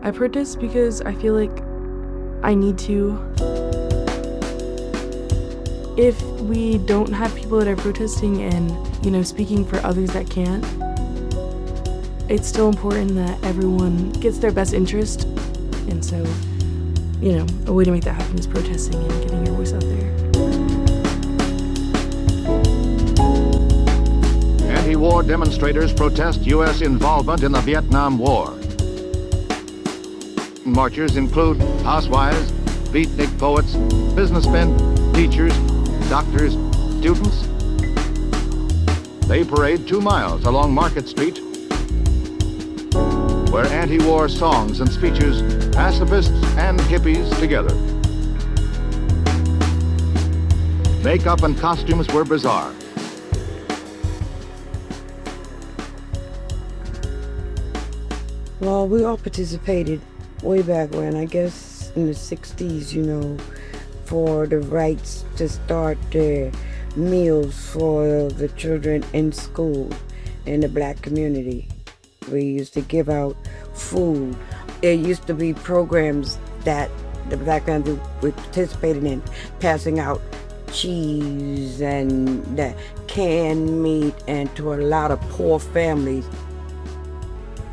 I protest because I feel like I need to. If we don't have people that are protesting and, speaking for others that can't, it's still important that everyone gets their best interest. And so, a way to make that happen is protesting and getting your voice out there. Anti-war demonstrators protest U.S. involvement in the Vietnam War. Marchers include housewives, beatnik poets, businessmen, teachers, doctors, students. They parade 2 miles along Market Street, where anti-war songs and speeches, pacifists and hippies together. Makeup and costumes were bizarre. Well, we all participated way back when, I guess in the 60s, for the rights to start their meals for the children in school in the black community. We used to give out food. There used to be programs that the black family participated in, passing out cheese and the canned meat, and to a lot of poor families.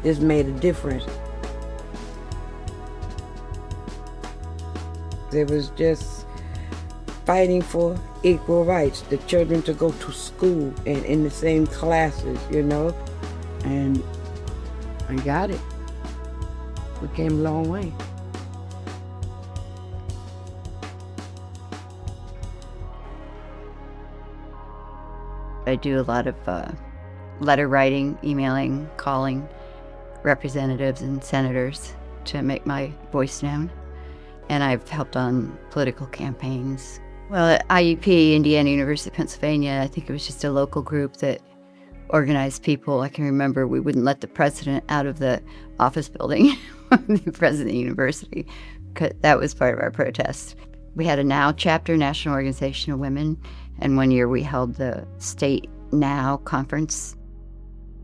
This made a difference. It was just fighting for equal rights, the children to go to school and in the same classes, and I got it. We came a long way. I do a lot of letter writing, emailing, calling representatives and senators to make my voice known. And I've helped on political campaigns. Well, at IUP, Indiana University of Pennsylvania, I think it was just a local group that organized people. I can remember we wouldn't let the president out of the office building, the president of the university, because that was part of our protest. We had a NOW chapter, National Organization of Women, and one year we held the state NOW conference.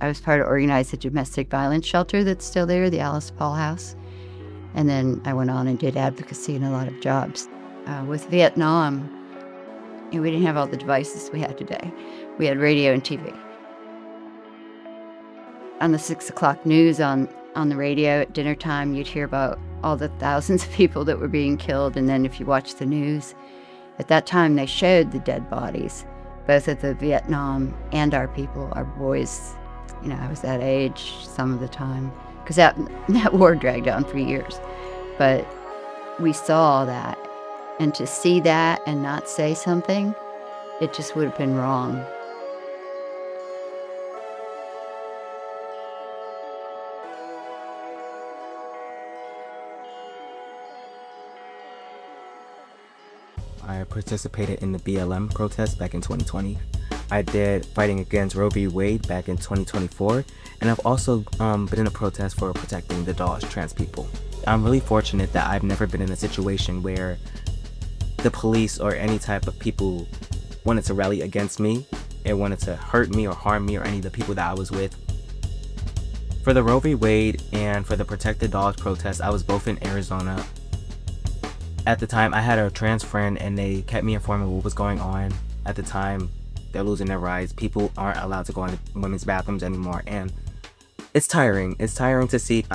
I was part of organizing the domestic violence shelter that's still there, the Alice Paul House. And then I went on and did advocacy in a lot of jobs. With Vietnam, we didn't have all the devices we have today. We had radio and TV. On the 6 o'clock news on the radio at dinner time, you'd hear about all the thousands of people that were being killed. And then if you watched the news, at that time they showed the dead bodies, both of the Vietnam and our people, our boys. I was that age some of the time, because that war dragged on for years. But we saw that, and to see that and not say something, it just would have been wrong. I participated in the BLM protest back in 2020. I did fighting against Roe v. Wade back in 2024, and I've also been in a protest for protecting the Dawes trans people. I'm really fortunate that I've never been in a situation where the police or any type of people wanted to rally against me and wanted to hurt me or harm me or any of the people that I was with. For the Roe v. Wade and for the Protect the Dawes protest, I was both in Arizona. At the time, I had a trans friend and they kept me informed of what was going on. At the time, they're losing their rights. People aren't allowed to go into women's bathrooms anymore, and it's tiring. It's tiring to see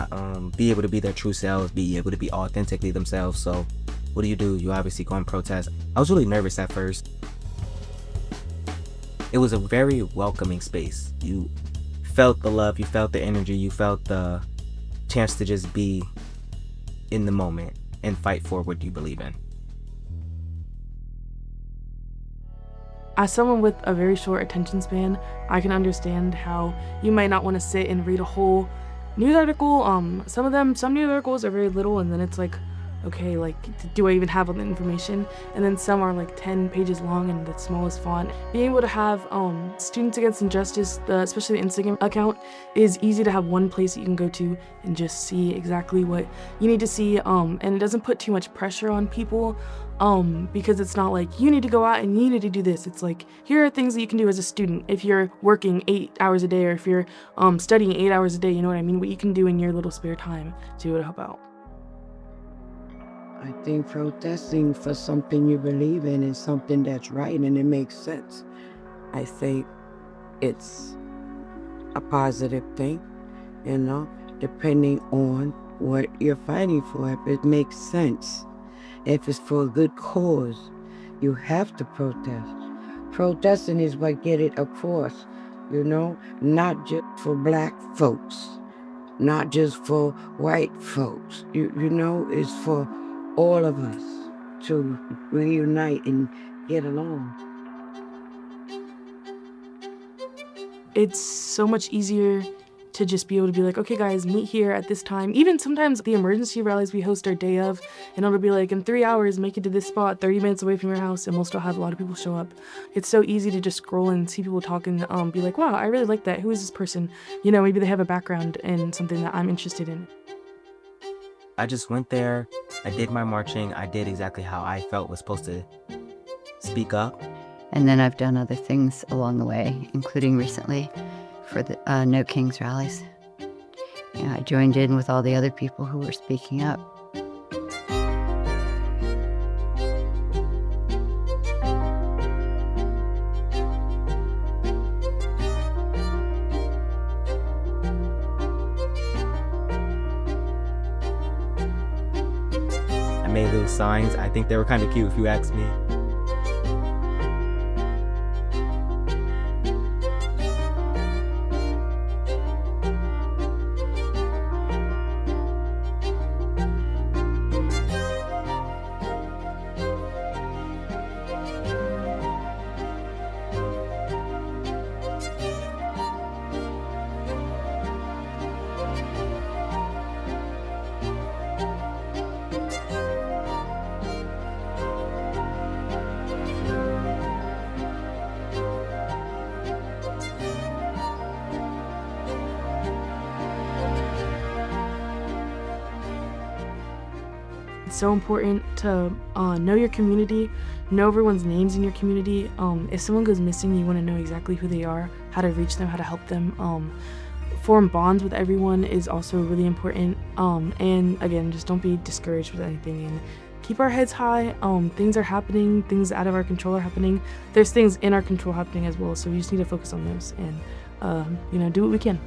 be able to be their true selves, be able to be authentically themselves. So what do? You obviously go and protest. I was really nervous at first. It was a very welcoming space. You felt the love, you felt the energy, you felt the chance to just be in the moment and fight for what you believe in. As someone with a very short attention span, I can understand how you might not want to sit and read a whole news article. Some news articles are very little, and then it's like okay, like, do I even have all the information? And then some are like 10 pages long in the smallest font. Being able to have Students Against Injustice, especially the Instagram account, is easy to have one place that you can go to and just see exactly what you need to see. And it doesn't put too much pressure on people because it's not like you need to go out and you need to do this. It's like, here are things that you can do as a student if you're working 8 hours a day, or if you're studying 8 hours a day, you know what I mean? What you can do in your little spare time to be able to help out. I think protesting for something you believe in is something that's right and it makes sense. I think it's a positive thing, depending on what you're fighting for. If it makes sense, if it's for a good cause, you have to protest. Protesting is what get it across, not just for black folks, not just for white folks, it's for all of us to reunite and get along. It's so much easier to just be able to be like, okay guys, meet here at this time. Even sometimes the emergency rallies we host our day of, and it'll be like, in 3 hours, make it to this spot 30 minutes away from your house, and we'll still have a lot of people show up. It's so easy to just scroll and see people talking, be like, wow, I really like that. Who is this person? Maybe they have a background in something that I'm interested in. I just went there, I did my marching, I did exactly how I felt was supposed to speak up. And then I've done other things along the way, including recently for the No Kings rallies. I joined in with all the other people who were speaking up. I made little signs. I think they were kind of cute if you ask me. It's so important to know your community, know everyone's names in your community. If someone goes missing, you want to know exactly who they are, how to reach them, how to help them. Form bonds with everyone is also really important. And again, just don't be discouraged with anything, and keep our heads high. Things are happening, things out of our control are happening. There's things in our control happening as well, so we just need to focus on those and do what we can.